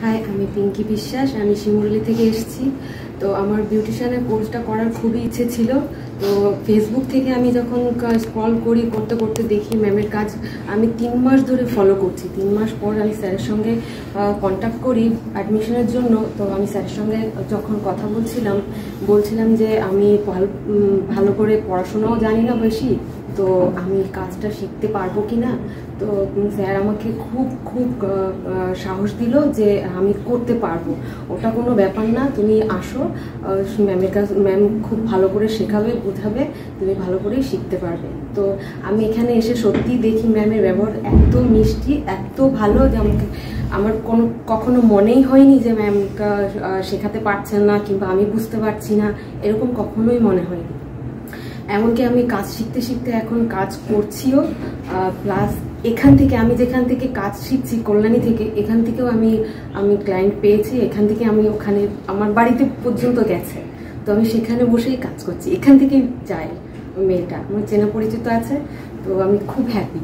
High, আমি পিঙ্কি বিশ্বাস। আমি শিমুরলি থেকে এসেছি। তো আমার বিউটিশিয়ানের কোর্সটা করার খুবই ইচ্ছে ছিল। তো ফেসবুক থেকে আমি যখন স্ক্রল করি, করতে করতে দেখি ম্যামের কাজ আমি 3 মাস ধরে ফলো করছি। 3 মাস পর আমি স্যারের সঙ্গে কন্ট্যাক্ট করি অ্যাডমিশনের জন্য। তো আমি স্যারের সঙ্গে যখন কথা বলছিলাম যে আমি ভালো করে পড়াশোনাও জানি না বেশি, তো আমি কাজটা শিখতে পারবো কি না। তো স্যার আমাকে খুব খুব সাহস দিল যে আমি করতে পারবো, ওটা কোনো ব্যাপার না, তুমি আসো ম্যামের কাছে, ম্যাম খুব ভালো করে শেখাবে, বোঝাবে, তুমি ভালো করেই শিখতে পারবে। তো আমি এখানে এসে সত্যি দেখি ম্যামের ব্যবহার এত মিষ্টি, এত ভালো যে আমার কখনো মনেই হয়নি যে ম্যাম শেখাতে পারছেন না কিংবা আমি বুঝতে পারছি না, এরকম কখনোই মনে হয়নি। এমনকি আমি কাজ শিখতে শিখতে এখন কাজ করছিও, প্লাস এখান থেকে আমি যেখান থেকে কাজ শিখছি কল্যাণী থেকে, এখান থেকেও আমি ক্লায়েন্ট পেয়েছি। এখান থেকে আমি ওখানে আমার বাড়িতে পর্যন্ত গেছে, তো আমি সেখানে বসেই কাজ করছি। এখান থেকেই যাই, মেয়েটা আমার চেনা পরিচিত আছে, তো আমি খুব হ্যাপি।